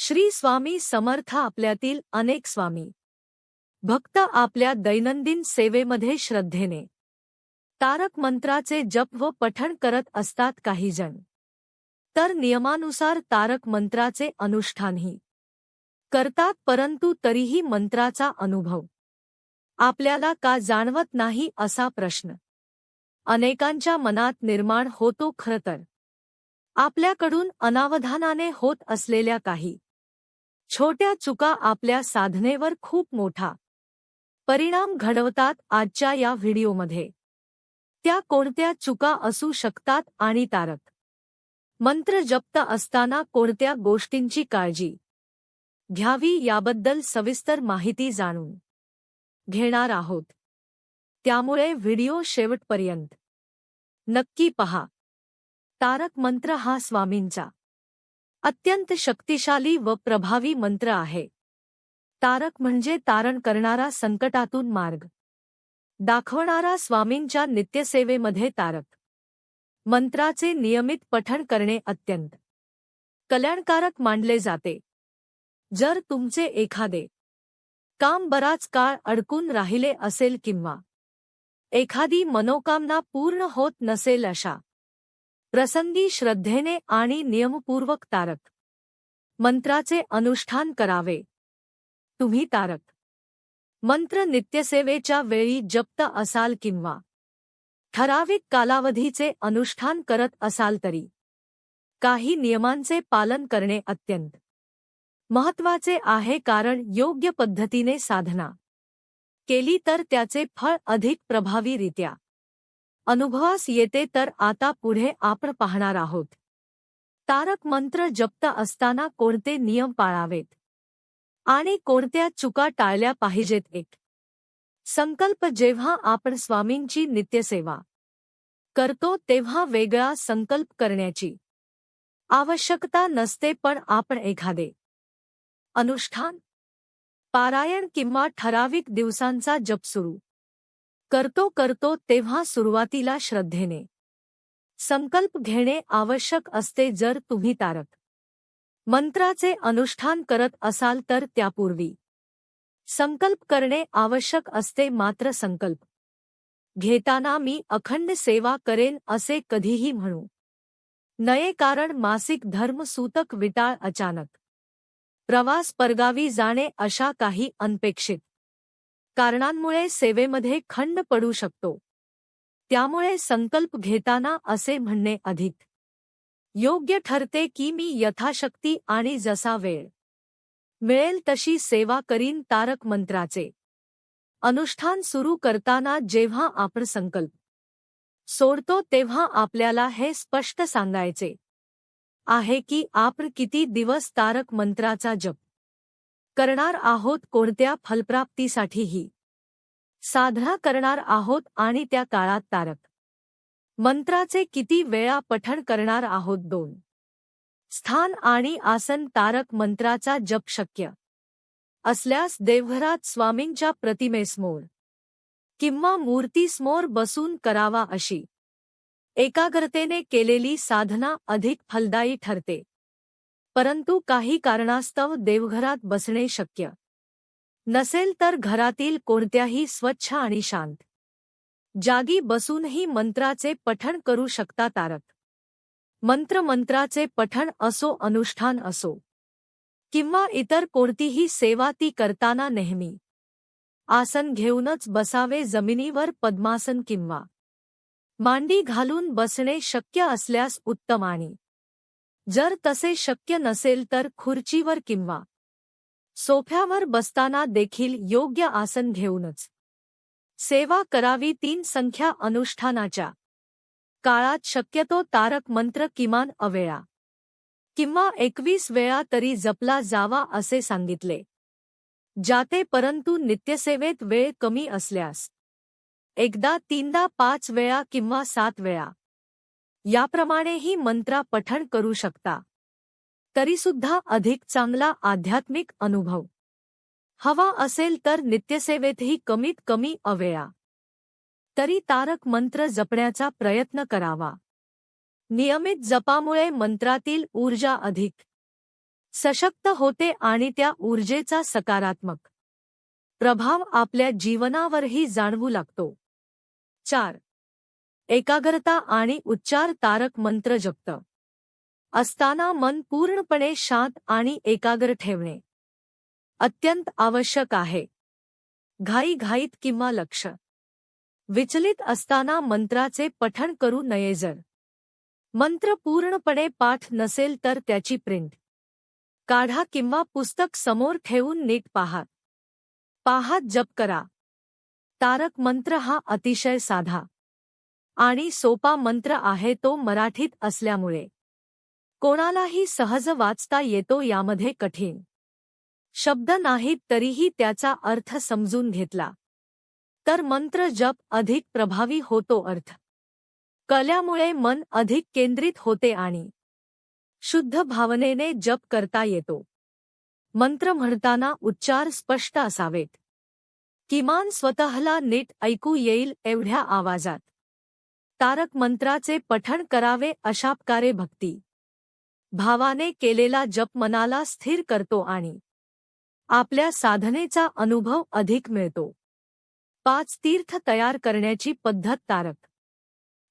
श्री स्वामी समर्थ आपल्यातील अनेक स्वामी भक्त आपल्या दैनंदिन सेवेमध्ये श्रद्धेने तारक मंत्राचे जप व पठण करत असतात. काही जण तर नियमानुसार तारक मंत्राचे अनुष्ठानही करतात, परंतु तरीही मंत्राचा अनुभव आपल्याला का जाणवत नाही असा प्रश्न अनेकांच्या मनात निर्माण होतो. खरं तर आपल्याकडून अनावधानाने होत असलेल्या काही छोट्या चुका आपल्या साधनेवर खूप मोठा परिणाम घडवतात. आजच्या या व्हिडिओमध्ये त्या कोणत्या चुका असू शकतात आणि तारक मंत्र जपत असताना कोणत्या गोष्टींची काळजी घ्यावी याबद्दल सविस्तर माहिती जाणून घेणार आहोत. त्यामुळे व्हिडिओ शेवटपर्यंत नक्की पहा. तारक मंत्र हा स्वामींचा अत्यंत शक्तिशाली व प्रभावी मंत्र आहे. तारक म्हणजे तारण करणारा, संकटातून मार्ग दाखवणारा. स्वामींच्या नित्यसेवेमध्ये तारक मंत्राचे नियमित पठण करणे अत्यंत कल्याणकारक मानले जाते. जर तुमचे एखादे काम बराच काळ अडकून राहिले असेल किंवा एखादी मनोकामना पूर्ण होत नसेल, अशा प्रसंगी श्रद्धेने आणि नियमपूर्वक तारक मंत्राचे अनुष्ठान करावे. तुम्ही तारक मंत्र नित्यसेवेच्या वेळी जपत असाल किंवा ठराविक कालावधीचे अनुष्ठान करत असाल तरी काही नियमांचे पालन करणे अत्यंत महत्त्वाचे आहे. कारण योग्य पद्धतीने साधना केली तर त्याचे फळ अधिक प्रभावीरित्या अनुभवास येते. तर आता पुढे आपण पाहणार आहोत तारक मंत्र जपत असताना कोणते नियम पाळावेत आणि कोणत्या चुका टाळल्या पाहिजेत. एक संकल्प. जेव्हा आपण स्वामींची नित्यसेवा करतो तेव्हा वेगळा संकल्प करण्याची आवश्यकता नसते, पण आपण एखादे अनुष्ठान, पारायण किंवा ठराविक दिवसांचा जप सुरू करतो तेव्हा सुरुवातीला श्रद्धेने संकल्प घेणे आवश्यक असते. जर तुम्ही तारक मंत्राचे अनुष्ठान करत असाल तर त्यापूर्वी संकल्प करणे आवश्यक असते. मात्र संकल्प घेताना मी अखंड सेवा करेन असे कधीही म्हणू नये, कारण मासिक धर्म सूतक विटाळ, अचानक प्रवास, परगावी जाणे अशा काही अनपेक्षित कारणांमुळे सेवेमध्ये खंड पडू शकतो. त्यामुळे संकल्प घेताना असे म्हणणे अधिक योग्य ठरते की मी यथाशक्ती आणि जसा वेळ मिळेल तशी सेवा करीन. तारक मंत्राचे अनुष्ठान सुरू करताना जेव्हा आपण संकल्प सोडतो तेव्हा आपल्याला हे स्पष्ट सांगायचे आहे की आपण किती दिवस तारक मंत्राचा जप करणार आहोत, कोणत्या फलप्राप्तीसाठीही साधना करणार आहोत आणि त्या काळात तारक मंत्राचे किती वेळा पठण करणार आहोत. 2 स्थान आणि आसन. तारक मंत्राचा जप शक्य असल्यास देवघरात स्वामींच्या प्रतिमेसमोर किंवा मूर्तीसमोर बसून करावा. अशी एकाग्रतेने केलेली साधना अधिक फलदायी ठरते. परंतु काही कारणास्तव देवघरात बसणे शक्य नसेल तर घरातील कोणत्याही स्वच्छ आणि शांत जागी बसूनही मंत्राचे पठण करू शकता. तारक मंत्राचे पठण असो, अनुष्ठान असो किंवा इतर कोणतीही सेवा, ती करताना नेहमी आसन घेऊनच बसावे. जमिनीवर पद्मासन किंवा मांडी घालून बसणे शक्य असल्यास उत्तम, आणि जर तसे शक्य नसेल तर खुर्चीवर किंवा सोफ्यावर बसताना देखील योग्य आसन घेऊनच सेवा करावी. 3 संख्या. अनुष्ठानाच्या काळात शक्यतो तारक मंत्र किमान 11 वेळा किंवा 21 वेळा तरी जपला जावा असे सांगितले जाते. परंतु नित्यसेवेत वेळ कमी असल्यास एकदा, 3दा, 5 वेळा किंवा 7 वेळा याप्रमाणेही मंत्रा पठण करू शकता. तरीसुद्धा अधिक चांगला आध्यात्मिक अनुभव हवा असेल तर नित्यसेवेतही कमीत कमी 11 वेळा तरी तारक मंत्र जपण्याचा प्रयत्न करावा. नियमित जपामुळे मंत्रातील ऊर्जा अधिक सशक्त होते आणि त्या ऊर्जेचा सकारात्मक प्रभाव आपल्या जीवनावरही जाणवू लागतो. 4. एकाग्रता आणि उच्चार. तारक मंत्र जपत असताना मन पूर्णपणे शांत आणि एकाग्र ठेवणे अत्यंत आवश्यक आहे. घाईघाईत किंवा लक्ष विचलित असताना मंत्राचे पठण करू नये. जर मंत्र पूर्णपणे पाठ नसेल तर त्याची प्रिंट काढा किंवा पुस्तक समोर ठेवून नीट पाहत जप करा. तारक मंत्र हा अतिशय साधा आणि सोपा मंत्र आहे. तो मराठीत असल्यामुळे कोणालाही सहज वाचता येतो. यामध्ये कठीण शब्द नाहीत, तरीही त्याचा अर्थ समजून घेतला तर मंत्र जप अधिक प्रभावी होतो. अर्थ कळल्यामुळे मन अधिक केंद्रित होते आणि शुद्ध भावनेने जप करता येतो. मंत्र म्हणताना उच्चार स्पष्ट असावेत. किमान स्वतःला नीट ऐकू येईल एवढ्या आवाजात तारक मंत्राचे पठण करावे. अशाप्रकारे भक्ती भावाने केलेला जप मनाला स्थिर करतो आणि आपल्या साधनेचा अनुभव अधिक मिळतो. 5. तीर्थ तयार करण्याची पद्धत. तारक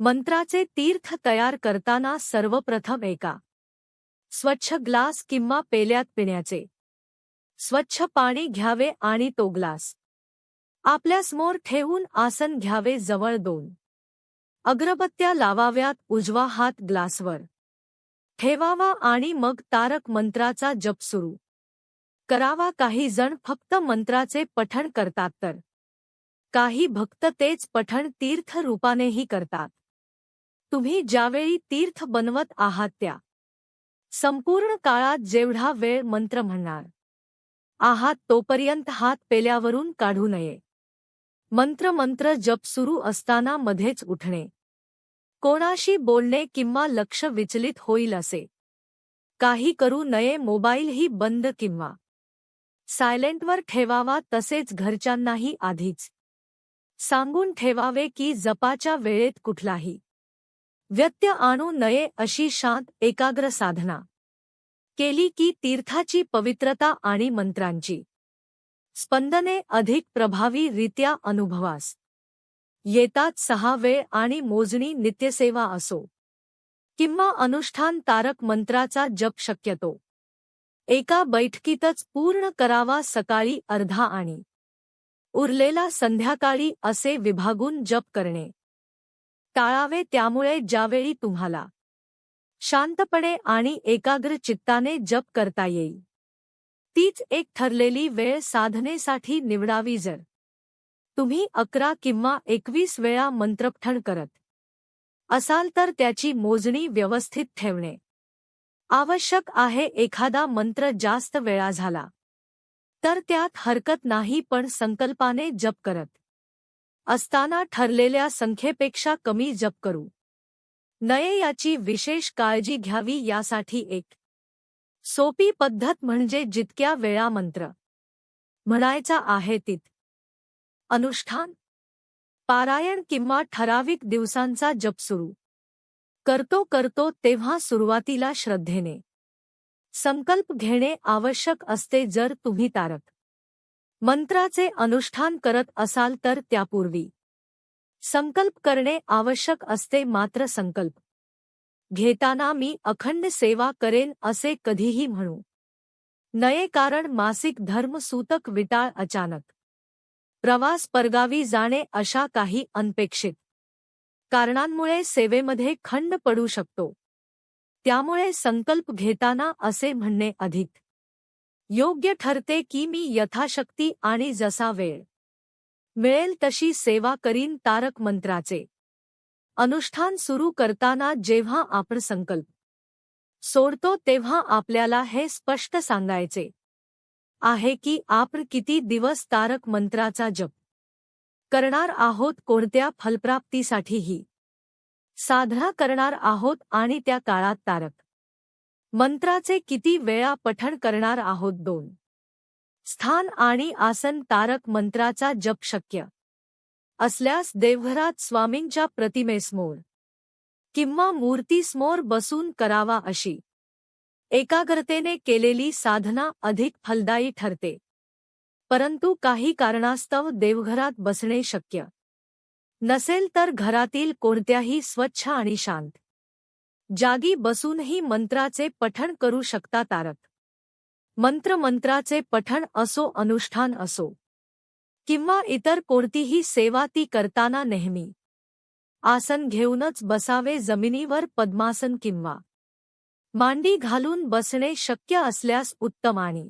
मंत्राचे तीर्थ तयार करताना सर्वप्रथम एका स्वच्छ ग्लास किंवा पेल्यात पिण्याचे स्वच्छ पाणी घ्यावे आणि तो ग्लास आपल्यासमोर ठेवून आसन घ्यावे. जवळ 2 अगरबत्त्या लावाव्यात. उजवा हात ग्लासवर ठेवावा आणि मग तारक मंत्राचा जप सुरू करावा. काही जण फक्त मंत्राचे पठण करतात तर काही भक्त तेच पठण तीर्थ रूपानेही करतात. तुम्ही ज्यावेळी तीर्थ बनवत आहात त्या संपूर्ण काळात जेवढा वेळ मंत्र म्हणणार आहात तोपर्यंत हात पेल्यावरून काढू नये. मंत्र जप सुरू असताना मध्येच उठणे, कोणाशी बोलणे किंवा लक्ष विचलित होईल असे काही करू नये. मोबाईलही बंद किंवा सायलेंटवर ठेवावा. तसेच घरच्यांनाही आधीच सांगून ठेवावे की जपाच्या वेळेत कुठलाही व्यत्यय आणू नये. अशी शांत एकाग्र साधना केली की तीर्थाची पवित्रता आणि मंत्रांची स्पंदने अधिक प्रभावीरित्या अनुभवास येतात. 6. वेळ आणि मोजणी. नित्यसेवा असो किंवा अनुष्ठान, तारक मंत्राचा जप शक्यतो एका बैठकीतच पूर्ण करावा. सकाळी अर्धा आणि उरलेला संध्याकाळी असे विभागून जप करणे टाळावे. त्यामुळे ज्यावेळी तुम्हाला शांतपणे आणि एकाग्र चित्ताने जप करता येईल तीच एक ठरलेली वेळ साधनेसाठी निवडावी. जर तुम्ही 11 किंवा 21 वेळा मंत्रपठण करत असाल तर त्याची मोजणी व्यवस्थित ठेवणे आवश्यक आहे. एखादा मंत्र जास्त वेळा झाला तर त्यात हरकत नाही, पण संकल्पाने जप करत असताना ठरलेल्या संख्येपेक्षा कमी जप करू नये याची विशेष काळजी घ्यावी. यासाठी एक सोपी पद्धत म्हणजे जितक्या वेळा मंत्र म्हणायचा आहे तित अनुष्ठान, पारायण किंवा ठराविक दिवसांचा जप सुरू करतो तेव्हा सुरुवातीला श्रद्धेने संकल्प घेणे आवश्यक असते. जर तुम्ही तारक मंत्राचे अनुष्ठान करत असाल तर त्यापूर्वी संकल्प करणे आवश्यक असते. मात्र संकल्प घेताना मी अखंड सेवा करेन असे कधीही म्हणू नये, कारण मासिक धर्म सूतक विटाळ, अचानक प्रवास, परगावी जाणे अशा काही अनपेक्षित कारणांमुळे सेवेमध्ये खंड पडू शकतो. त्यामुळे संकल्प घेताना असे म्हणणे अधिक योग्य ठरते की मी यथाशक्ती आणि जसा वेळ मिळेल तशी सेवा करीन. तारक मंत्राचे अनुष्ठान सुरू करताना जेव्हा आपण संकल्प सोडतो तेव्हा आपल्याला हे स्पष्ट सांगायचे आहे की आपण किती दिवस तारक मंत्राचा जप करणार आहोत, कोणत्या फलप्राप्तीसाठीही साधना करणार आहोत आणि त्या काळात तारक मंत्राचे किती वेळा पठण करणार आहोत. 2. स्थान आणि आसन. तारक मंत्राचा जप शक्य असल्यास देवघरात स्वामींच्या प्रतिमेसमोर किंवा मूर्तीसमोर बसून करावा. अशी एकाग्रतेने केलेली साधना अधिक फलदायी ठरते. परंतु काही कारणास्तव देवघरात बसणे शक्य नसेल तर घरातील कोणत्याही स्वच्छ आणि शांत जागी बसूनही मंत्राचे पठण करू शकता. तारक मंत्राचे पठण असो, अनुष्ठान असो किंवा इतर कोणतीही सेवा ती करताना नेहमी आसन घेऊनच बसावे. जमिनीवर पद्मासन किंवा मांडी घालून बसणे शक्य असल्यास उत्तम, आणि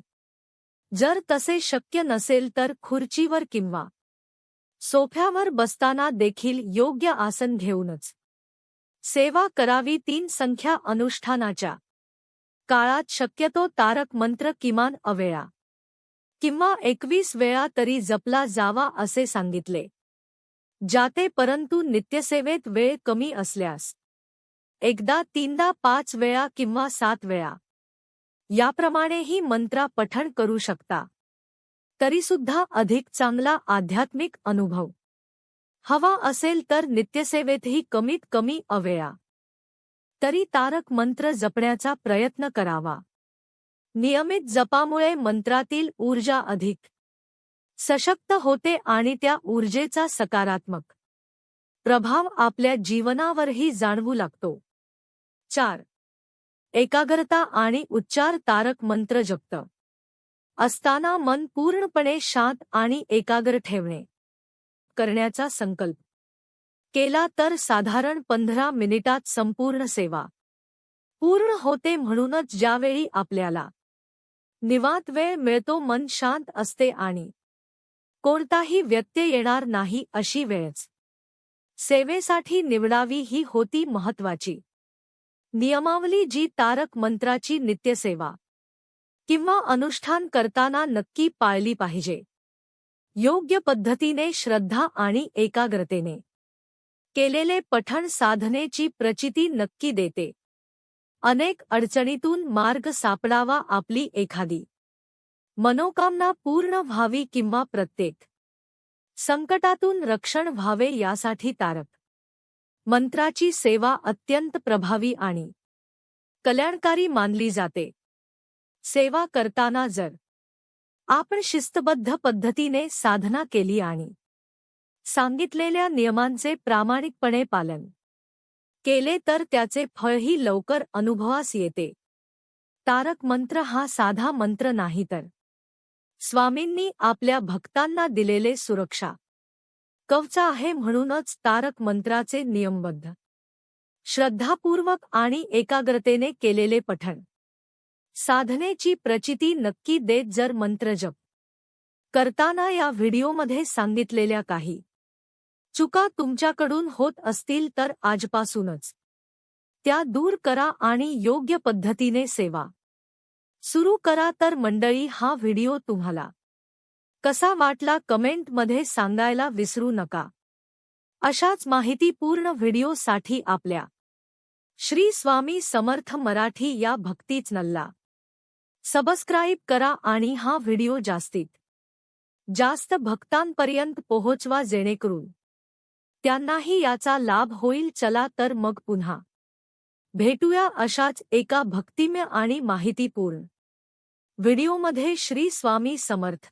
जर तसे शक्य नसेल तर खुर्चीवर किंवा सोफ्यावर बसताना देखील योग्य आसन घेऊनच सेवा करावी. 3 संख्या अनुष्ठानाच्या काळात शक्यतो तारक मंत्र किमान अवेळा किंवा 21 वेळा तरी जपला जावा असे सांगितले जाते. परंतु नित्यसेवेत वेळ कमी असल्यास एकदा, 3दा, 5 वेळा किंवा 7 वेळा याप्रमाणेही मंत्रा पठण करू शकता. तरीसुद्धा अधिक चांगला आध्यात्मिक अनुभव हवा असेल तर नित्यसेवेतही कमीत कमी अवेळा तरी तारक मंत्र जपण्याचा प्रयत्न करावा. नियमित जपामुळे मंत्रातील ऊर्जा अधिक सशक्त होते आणि त्या ऊर्जेचा सकारात्मक प्रभाव आपल्या जीवनावरही जाणवू लागतो. 4. एकाग्रता आणि उच्चार. तारक मंत्र जपत असताना मन पूर्णपणे शांत आणि एकाग्र ठेवणे करण्याचा संकल्प केला तर साधारण 15 मिनिटात संपूर्ण सेवा पूर्ण होते. म्हणूनच ज्यावेळी आपल्याला निवांत वेळ मिळतो, मन शांत असते आणि कोणताही व्यत्यय येणार नाही अशी वेळच सेवेसाठी निवडावी ही होती महत्वाची नियमावली, जी तारक मंत्राची नित्यसेवा किंवा अनुष्ठान करताना नक्की पाळली पाहिजे. योग्य पद्धतीने श्रद्धा आणि एकाग्रतेने केलेले पठण साधनेची प्रचिती नक्की देते. अनेक अडचणीतून मार्ग सापडावा, आपली एखादी मनोकामना पूर्ण व्हावी किंवा प्रत्येक संकटातून रक्षण व्हावे यासाठी तारक मंत्राची सेवा अत्यंत प्रभावी आणि कल्याणकारी मानली जाते. सेवा करताना जर आपण शिस्तबद्ध पद्धतीने साधना केली आणि सांगितलेल्या नियमांचे प्रामाणिकपणे पालन केले तर त्याचे फळही लवकर अनुभवास येते. तारक मंत्र हा साधा मंत्र नाही, तर स्वामींनी आपल्या भक्तांना दिलेले सुरक्षा कवच आहे. म्हणूनच तारक मंत्राचे नियमबद्ध, श्रद्धापूर्वक आणि एकाग्रतेने केलेले पठण साधनेची प्रचिती नक्की देत. जर मंत्र जप करताना या व्हिडिओमध्ये सांगितलेल्या काही चुका तुमच्याकडून होत असतील तर आजपासूनच त्या दूर करा आणि योग्य पद्धतीने सेवा सुरू करा. तर मंडळी, हा व्हिडिओ तुम्हाला कसा वाटला कमेंटमध्ये सांगायला विसरू नका. अशाच माहितीपूर्ण व्हिडिओसाठी आपल्या श्री स्वामी समर्थ मराठी या भक्ती चॅनलला सबस्क्राईब करा आणि हा व्हिडिओ जास्तीत जास्त भक्तांपर्यंत पोहोचवा, जेणेकरून त्यांनाही याचा लाभ होईल. चला तर मग पुन्हा भेटूया अशाच एका भक्तिमय आणि माहितीपूर्ण व्हिडिओमध्ये. श्री स्वामी समर्थ.